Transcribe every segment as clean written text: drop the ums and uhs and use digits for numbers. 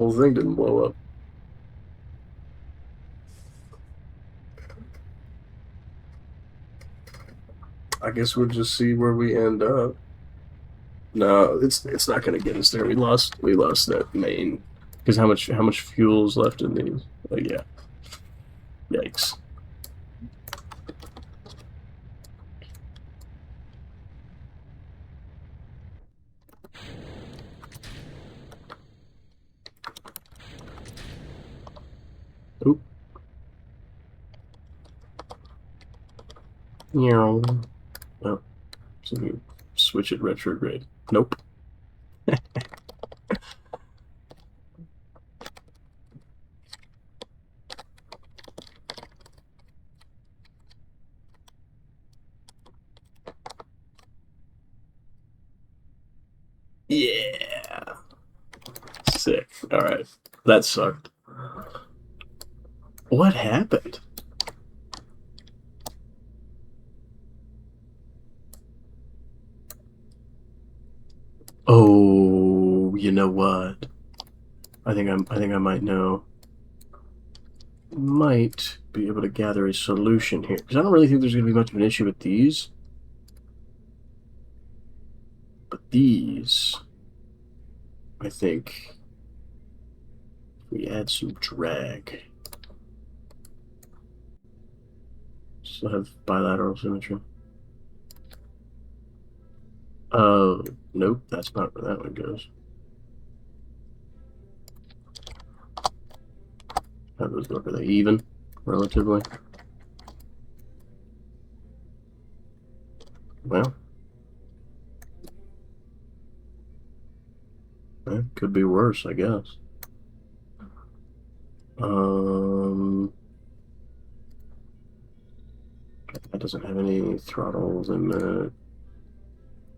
Whole thing didn't blow up. I guess we'll just see where we end up. No, it's not gonna get us there. We lost that main because how much fuel's left in these? Yeah, yikes. Oop. Yeah. Oh, so we switch it retrograde. Nope. Yeah. Sick. All right. That sucked. What happened? Oh, you know what? I think I might know. Might be able to gather a solution here because I don't really think there's going to be much of an issue with these, but these, I think, if we add some drag, still have bilateral symmetry. Nope, that's not where that one goes. How those look? Are they even, relatively? Well, it could be worse, I guess. That doesn't have any throttle limit.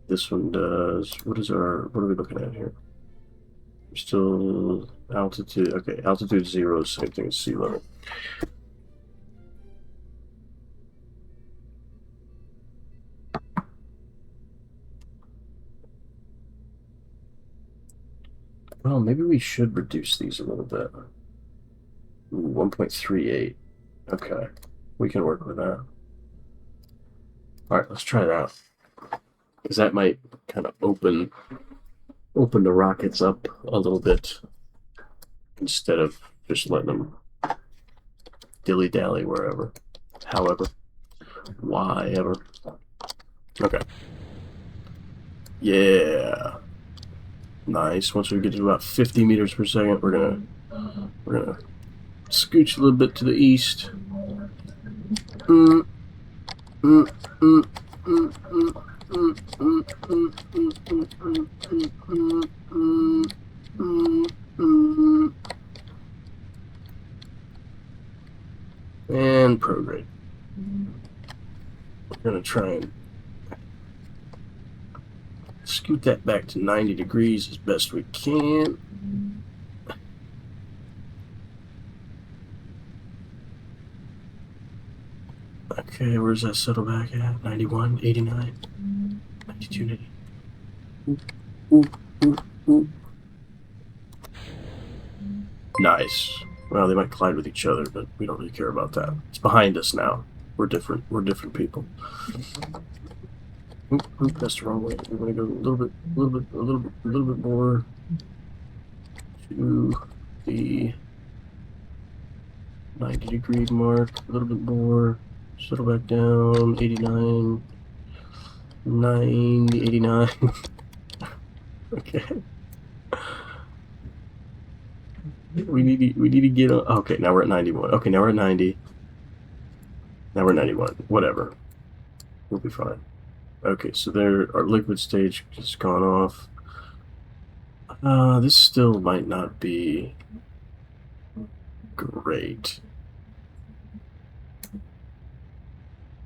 This one does. What are we looking at here? We're still altitude. Okay, altitude 0 is same thing as sea level. Well, maybe we should reduce these a little bit. Ooh, 1.38. Okay, we can work with that. All right, let's try that. Because that might kind of open the rockets up a little bit instead of just letting them dilly-dally wherever, however, why ever. Okay. Yeah. Nice. Once we get to about 50 meters per second, we're gonna scooch a little bit to the east. And prograde. We're gonna try and scoot that back to 90 degrees as best we can. Okay, where's that settle back at? 91, 89, 92, 90. Ooh, ooh, ooh. Nice. Well, they might collide with each other, but we don't really care about that. It's behind us now. We're different. We're different people. Oop, that's the wrong way. We're gonna go a little bit more to the 90-degree mark. A little bit more. Settle back down. 89, 90, 89. Okay. We need to get on. Okay, now we're at 91. Okay, now we're at 90. Now we're at 91. Whatever. We'll be fine. Okay, so there, our liquid stage has gone off. This still might not be great.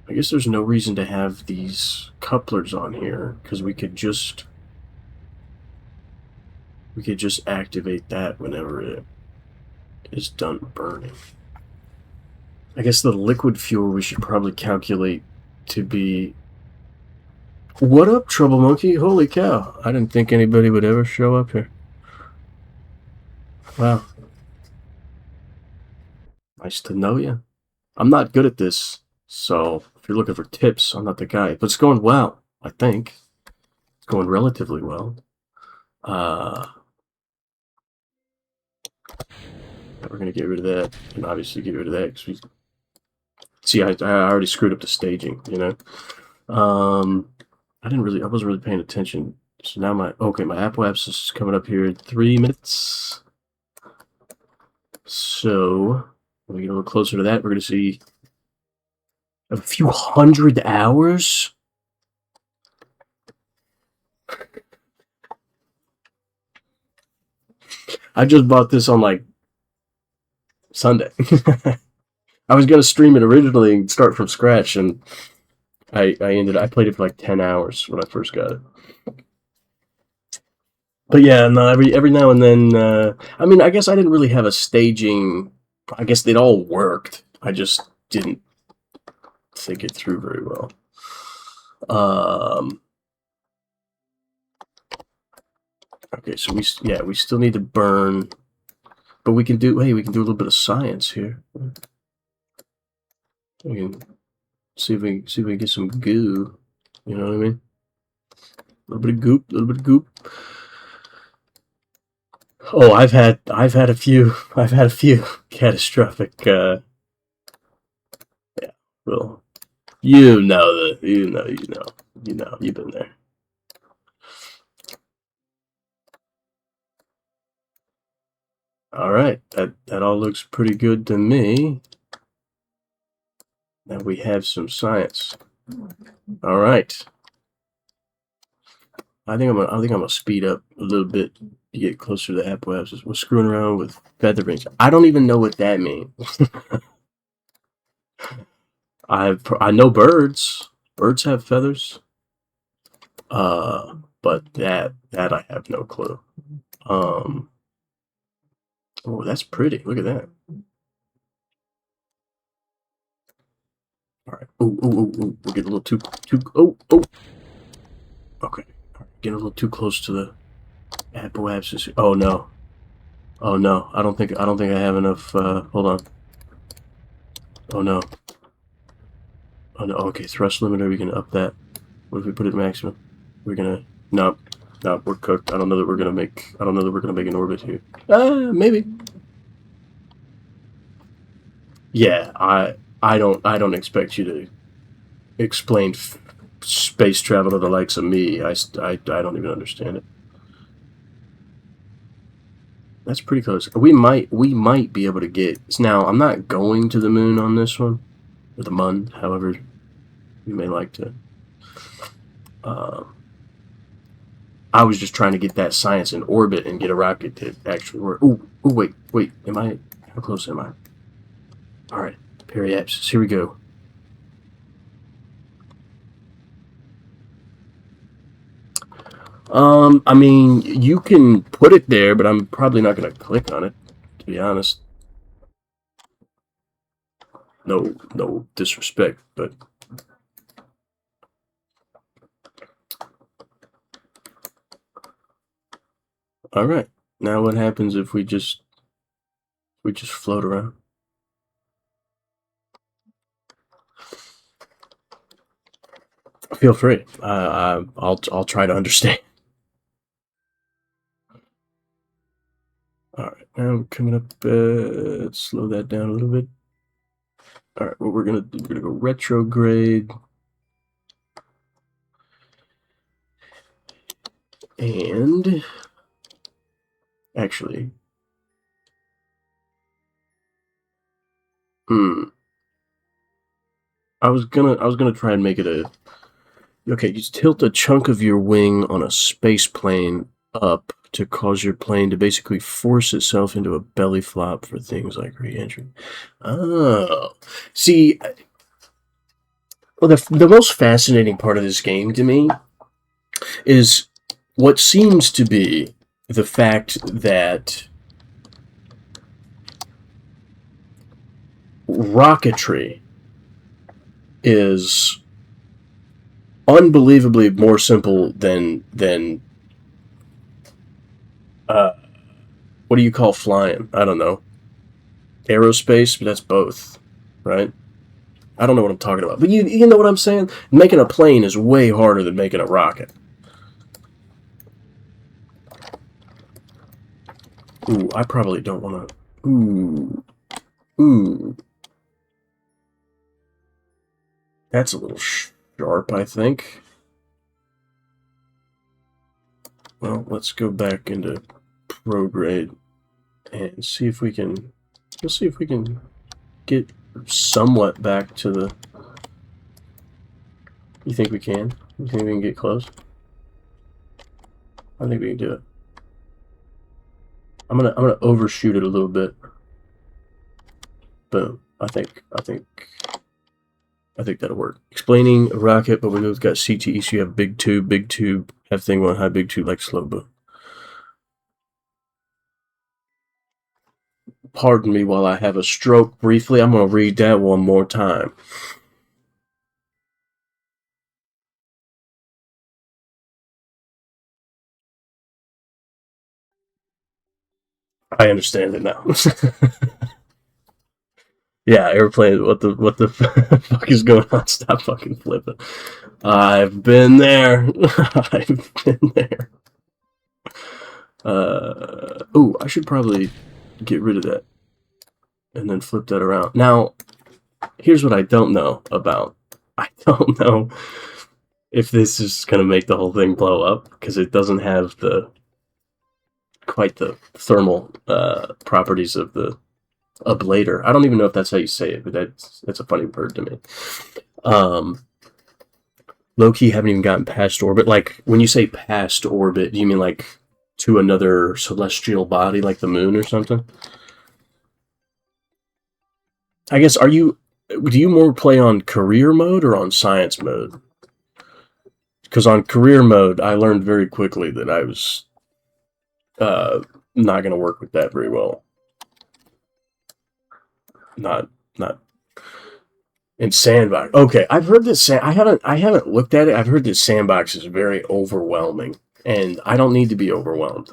I guess there's no reason to have these couplers on here because we could just activate that whenever it is done burning. I guess the liquid fuel we should probably calculate to be. What up, Trouble Monkey? Holy cow! I didn't think anybody would ever show up here. Well, nice to know you. I'm not good at this, so if you're looking for tips, I'm not the guy. But it's going well, I think. It's going relatively well. Uh, we're gonna get rid of that, and obviously get rid of that because we see. I already screwed up the staging, you know. I wasn't really paying attention. So now my Apple Apps is coming up here in 3 minutes. So when we get a little closer to that, we're gonna see a few hundred hours. I just bought this on like Sunday. I was gonna stream it originally and start from scratch, and I played it for like 10 hours when I first got it. But yeah, no, every now and then, I mean, I guess I didn't really have a staging. I guess they'd all worked. I just didn't think it through very well. Okay, so we still need to burn, but we can do a little bit of science here. We can see if we can get some goo. You know what I mean? A little bit of goop, a little bit of goop. Oh, I've had a few catastrophic. Yeah, well, you've been there. All right, that all looks pretty good to me. Now we have some science. All right. I think I'm gonna speed up a little bit to get closer to the Apple Apps. We're screwing around with featherings. I don't even know what that means. I know birds. Birds have feathers. But that I have no clue. Oh, that's pretty. Look at that. All right. Oh. We're getting a little too. Oh. Okay. Getting a little too close to the Apple Apps. Oh no. Oh no. I don't think I have enough. Hold on. Oh no. Oh no. Okay. Thrust limiter. We can up that. What if we put it maximum? We're gonna. No. We're cooked. I don't know that we're gonna make an orbit here. Maybe. Yeah. I don't expect you to explain space travel to the likes of me. I don't even understand it. That's pretty close. We might be able to get. Now, I'm not going to the moon on this one, or the mun, however you may like to. I was just trying to get that science in orbit and get a rocket to actually work. Oh, wait. How close am I? All right, periapsis. Here we go. I mean, you can put it there, but I'm probably not going to click on it, to be honest. No disrespect, but all right. Now what happens if we just float around? Feel free. I'll try to understand. All right, now we're coming up. Let's slow that down a little bit. All right, what we're gonna go retrograde, and actually, I was gonna try and make it a. Okay, you tilt a chunk of your wing on a space plane up to cause your plane to basically force itself into a belly flop for things like re-entry. Oh, see, well, the most fascinating part of this game to me is what seems to be the fact that rocketry is unbelievably more simple than What do you call flying? I don't know. Aerospace, but that's both, right? I don't know what I'm talking about. But you know what I'm saying? Making a plane is way harder than making a rocket. Ooh, I probably don't want to... Ooh. Ooh. That's a little sharp, I think. Well, let's go back into prograde and see if we can... We'll see if we can get somewhat back to the... You think we can? You think we can get close? I think we can do it. I'm gonna overshoot it a little bit. Boom. I think that'll work. Explaining a rocket, but we both got CTE, so you have big tube, have thing one high, big tube like slow boom. Pardon me while I have a stroke briefly. I'm gonna read that one more time. I understand it now. Yeah, airplane. What the fuck is going on? Stop fucking flipping. I've been there. I've been there. Oh, I should probably get rid of that and then flip that around. Now, here's what I don't know about. I don't know if this is going to make the whole thing blow up because it doesn't have quite the thermal properties of the ablator. I don't even know if that's how you say it, but that's a funny word to me. Low-key haven't even gotten past orbit. Like, when you say past orbit, do you mean like to another celestial body like the moon or something? I guess, do you more play on career mode or on science mode? Because on career mode, I learned very quickly that I was not going to work with that very well. Not in sandbox. Okay, I've heard this. I haven't looked at it. I've heard this sandbox is very overwhelming, and I don't need to be overwhelmed.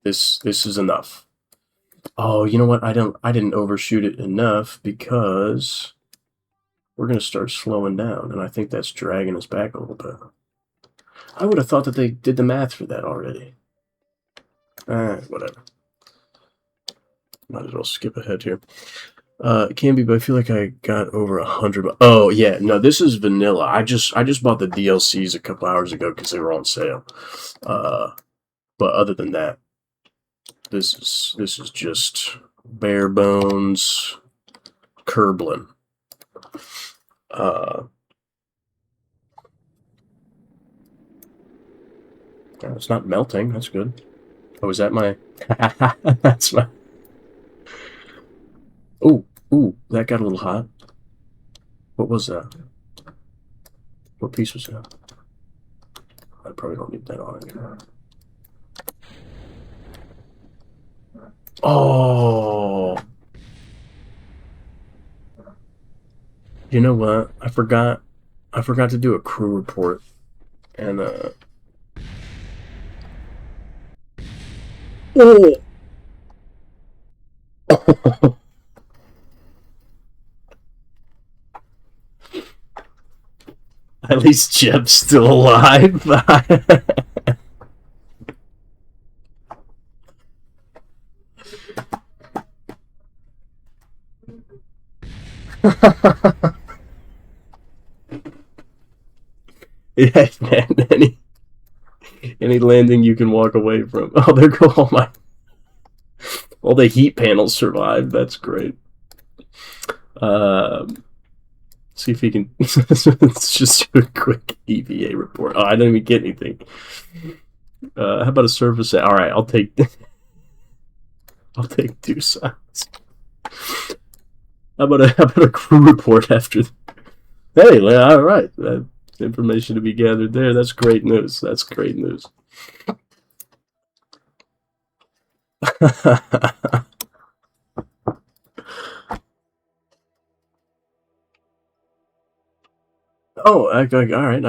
This is enough. Oh, you know what? I didn't overshoot it enough because we're gonna start slowing down, and I think that's dragging us back a little bit. I would have thought that they did the math for that already. Whatever. Might as well skip ahead here. It can be, but I feel like I got over 100. Oh yeah, no, this is vanilla. I just bought the DLCs a couple hours ago because they were on sale. But other than that, this is just bare bones Kerbal. It's not melting. That's good. Oh, is that my? That's my. Ooh, that got a little hot. What was that? What piece was that? I probably don't need that on anymore. Oh, you know what? I forgot to do a crew report, and oh. At least Jeb's still alive. Yeah, man. Any landing you can walk away from. Oh, there go all the heat panels survived. That's great. See if he can. Let's just do a quick EVA report. Oh, I didn't even get anything. How about a surface? All right, I'll take 2 signs. How about a crew report after? Hey, all right. Information to be gathered there. That's great news. That's great news. Oh, all right.